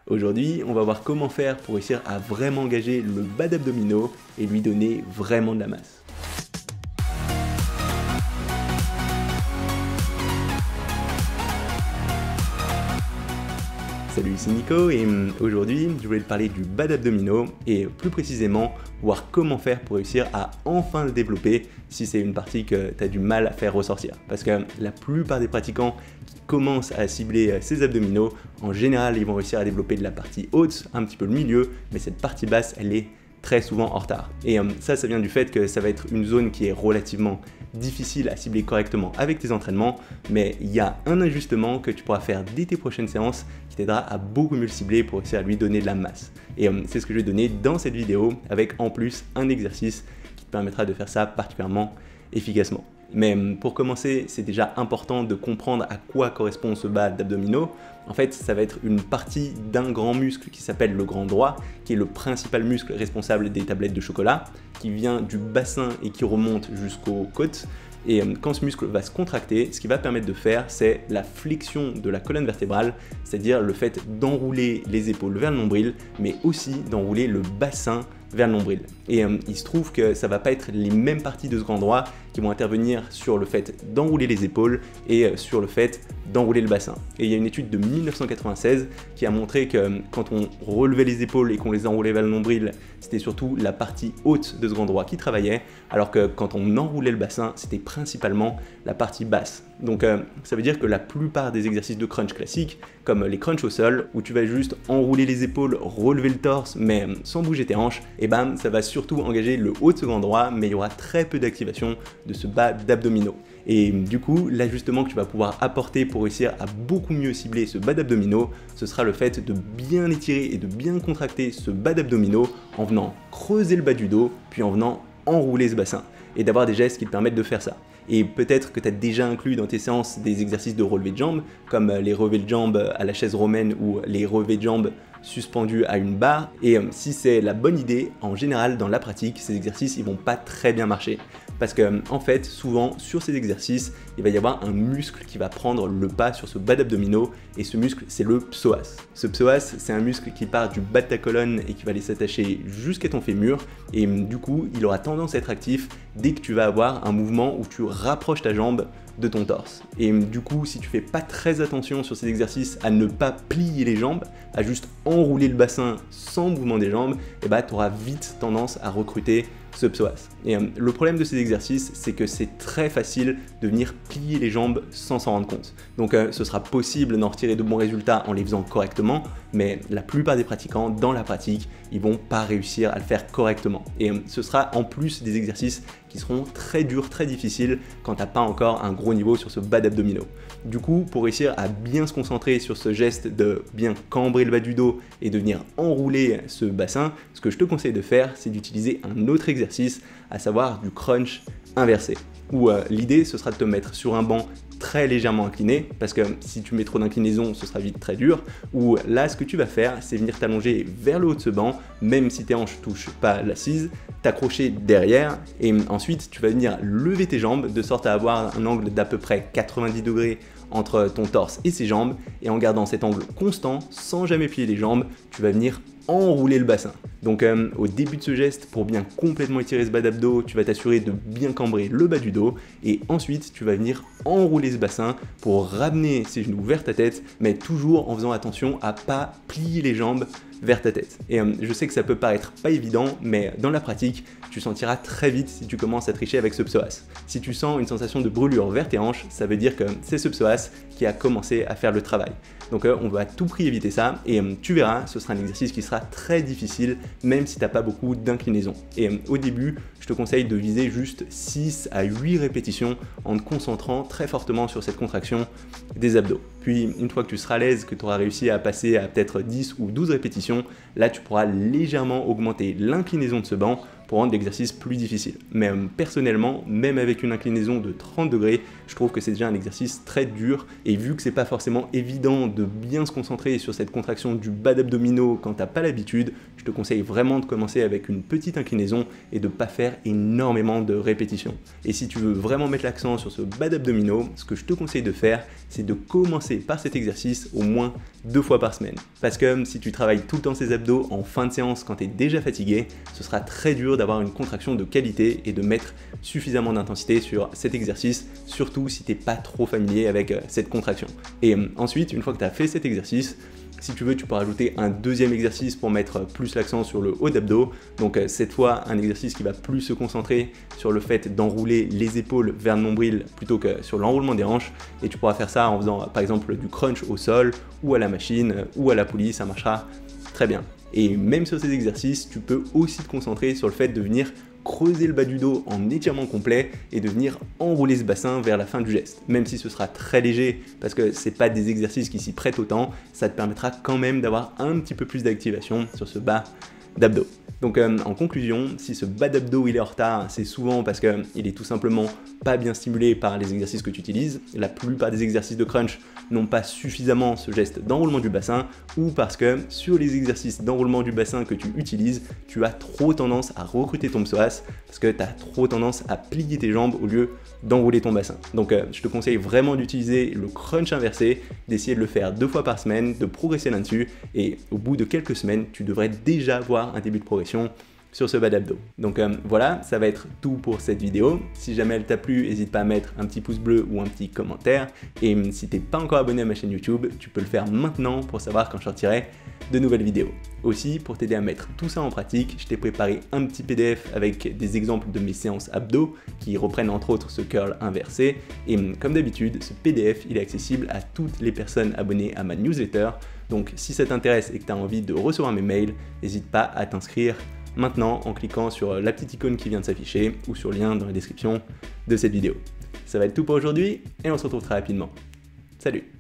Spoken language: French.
Aujourd'hui, on va voir comment faire pour réussir à vraiment engager le bas d'abdominaux et lui donner vraiment de la masse. Salut, c'est Nico et aujourd'hui je voulais te parler du bas d'abdominaux et plus précisément voir comment faire pour réussir à enfin le développer si c'est une partie que tu as du mal à faire ressortir. Parce que la plupart des pratiquants qui commencent à cibler ces abdominaux, en général ils vont réussir à développer de la partie haute, un petit peu le milieu, mais cette partie basse elle est très souvent en retard. Et ça vient du fait que ça va être une zone qui est relativement difficile à cibler correctement avec tes entraînements, mais il y a un ajustement que tu pourras faire dès tes prochaines séances qui t'aidera à beaucoup mieux le cibler pour essayer à lui donner de la masse. Et c'est ce que je vais donner dans cette vidéo avec en plus un exercice qui te permettra de faire ça particulièrement efficacement. Mais pour commencer, c'est déjà important de comprendre à quoi correspond ce bas d'abdominaux. En fait, ça va être une partie d'un grand muscle qui s'appelle le grand droit, qui est le principal muscle responsable des tablettes de chocolat, qui vient du bassin et qui remonte jusqu'aux côtes. Et quand ce muscle va se contracter, ce qu'il va permettre de faire, c'est la flexion de la colonne vertébrale, c'est-à-dire le fait d'enrouler les épaules vers le nombril, mais aussi d'enrouler le bassin vers le nombril. Et il se trouve que ça va pas être les mêmes parties de ce grand droit qui vont intervenir sur le fait d'enrouler les épaules et sur le fait d'enrouler le bassin. Et il y a une étude de 1996 qui a montré que quand on relevait les épaules et qu'on les enroulait vers le nombril, c'était surtout la partie haute de ce grand droit qui travaillait, alors que quand on enroulait le bassin, c'était principalement la partie basse. Donc ça veut dire que la plupart des exercices de crunch classiques, comme les crunchs au sol, où tu vas juste enrouler les épaules, relever le torse, mais sans bouger tes hanches, et ben ça va surtout engager le haut de ce grand droit, mais il y aura très peu d'activation de ce bas d'abdominaux. Et du coup, l'ajustement que tu vas pouvoir apporter pour réussir à beaucoup mieux cibler ce bas d'abdominaux, ce sera le fait de bien étirer et de bien contracter ce bas d'abdominaux en venant creuser le bas du dos, puis en venant enrouler ce bassin, et d'avoir des gestes qui te permettent de faire ça. Et peut-être que tu as déjà inclus dans tes séances des exercices de relevé de jambes, comme les relevés de jambes à la chaise romaine ou les relevés de jambes suspendus à une barre. Et si c'est la bonne idée, en général dans la pratique, ces exercices ils vont pas très bien marcher. Parce que en fait, souvent sur ces exercices, il va y avoir un muscle qui va prendre le pas sur ce bas d'abdominaux, et ce muscle c'est le psoas. Ce psoas, c'est un muscle qui part du bas de ta colonne et qui va aller s'attacher jusqu'à ton fémur, et du coup, il aura tendance à être actif dès que tu vas avoir un mouvement où tu rapproches ta jambe de ton torse. Et du coup, si tu fais pas très attention sur ces exercices à ne pas plier les jambes, à juste enrouler le bassin sans mouvement des jambes, et bah tu auras vite tendance à recruter ce psoas. Et le problème de ces exercices, c'est que c'est très facile de venir plier les jambes sans s'en rendre compte. Donc ce sera possible d'en retirer de bons résultats en les faisant correctement, mais la plupart des pratiquants, dans la pratique, ils vont pas réussir à le faire correctement. Et ce sera en plus des exercices qui seront très durs, très difficiles quand tu n'as pas encore un gros niveau sur ce bas d'abdominaux. Du coup, pour réussir à bien se concentrer sur ce geste de bien cambrer le bas du dos et de venir enrouler ce bassin, ce que je te conseille de faire, c'est d'utiliser un autre exercice, à savoir du crunch inversé. Où l'idée, ce sera de te mettre sur un banc très légèrement incliné, parce que si tu mets trop d'inclinaison, ce sera vite très dur. Ou là, ce que tu vas faire, c'est venir t'allonger vers le haut de ce banc, même si tes hanches touchent pas l'assise, t'accrocher derrière, et ensuite tu vas venir lever tes jambes de sorte à avoir un angle d'à peu près 90 degrés entre ton torse et ses jambes, et en gardant cet angle constant, sans jamais plier les jambes, tu vas venir enrouler le bassin. Donc au début de ce geste, pour bien complètement étirer ce bas d'abdos, tu vas t'assurer de bien cambrer le bas du dos, et ensuite tu vas venir enrouler ce bassin pour ramener ses genoux vers ta tête, mais toujours en faisant attention à pas plier les jambes vers ta tête. Et je sais que ça peut paraître pas évident, mais dans la pratique, tu sentiras très vite si tu commences à tricher avec ce psoas. Si tu sens une sensation de brûlure vers tes hanches, ça veut dire que c'est ce psoas qui a commencé à faire le travail. Donc on va à tout prix éviter ça, et tu verras, ce sera un exercice qui sera très difficile, même si tu n'as pas beaucoup d'inclinaison. Et au début, je te conseille de viser juste 6 à 8 répétitions en te concentrant très fortement sur cette contraction des abdos. Puis une fois que tu seras à l'aise, que tu auras réussi à passer à peut-être 10 ou 12 répétitions, là tu pourras légèrement augmenter l'inclinaison de ce banc pour rendre l'exercice plus difficile. Mais personnellement, même avec une inclinaison de 30 degrés, je trouve que c'est déjà un exercice très dur, et vu que c'est pas forcément évident de bien se concentrer sur cette contraction du bas d'abdominaux quand t'as pas l'habitude, je te conseille vraiment de commencer avec une petite inclinaison et de pas faire énormément de répétitions. Et si tu veux vraiment mettre l'accent sur ce bas d'abdominaux, ce que je te conseille de faire, c'est de commencer par cet exercice au moins 2 fois par semaine. Parce que si tu travailles tout le temps ces abdos en fin de séance quand tu es déjà fatigué, ce sera très dur d'avoir une contraction de qualité et de mettre suffisamment d'intensité sur cet exercice, surtout si tu n'es pas trop familier avec cette contraction. Et ensuite, une fois que tu as fait cet exercice, si tu veux, tu peux rajouter un deuxième exercice pour mettre plus l'accent sur le haut d'abdos. Donc cette fois, un exercice qui va plus se concentrer sur le fait d'enrouler les épaules vers le nombril plutôt que sur l'enroulement des hanches. Et tu pourras faire ça en faisant par exemple du crunch au sol ou à la machine ou à la poulie, ça marchera très bien. Et même sur ces exercices, tu peux aussi te concentrer sur le fait de venir creuser le bas du dos en étirement complet et de venir enrouler ce bassin vers la fin du geste. Même si ce sera très léger parce que c'est pas des exercices qui s'y prêtent autant, ça te permettra quand même d'avoir un petit peu plus d'activation sur ce bas d'abdos. Donc en conclusion, si ce bas d'abdos il est en retard, c'est souvent parce qu'il est tout simplement pas bien stimulé par les exercices que tu utilises. La plupart des exercices de crunch n'ont pas suffisamment ce geste d'enroulement du bassin, ou parce que sur les exercices d'enroulement du bassin que tu utilises, tu as trop tendance à recruter ton psoas, parce que tu as trop tendance à plier tes jambes au lieu d'enrouler ton bassin. Donc je te conseille vraiment d'utiliser le crunch inversé, d'essayer de le faire 2 fois par semaine, de progresser là-dessus, et au bout de quelques semaines, tu devrais déjà voir un début de progression sur ce bas d'abdos. Donc voilà, ça va être tout pour cette vidéo. Si jamais elle t'a plu, n'hésite pas à mettre un petit pouce bleu ou un petit commentaire. Et si t'es pas encore abonné à ma chaîne YouTube, tu peux le faire maintenant pour savoir quand je sortirai de nouvelles vidéos. Aussi, pour t'aider à mettre tout ça en pratique, je t'ai préparé un petit PDF avec des exemples de mes séances abdos qui reprennent entre autres ce curl inversé. Et comme d'habitude, ce PDF il est accessible à toutes les personnes abonnées à ma newsletter. Donc si ça t'intéresse et que tu as envie de recevoir mes mails, n'hésite pas à t'inscrire maintenant en cliquant sur la petite icône qui vient de s'afficher ou sur le lien dans la description de cette vidéo. Ça va être tout pour aujourd'hui et on se retrouve très rapidement. Salut!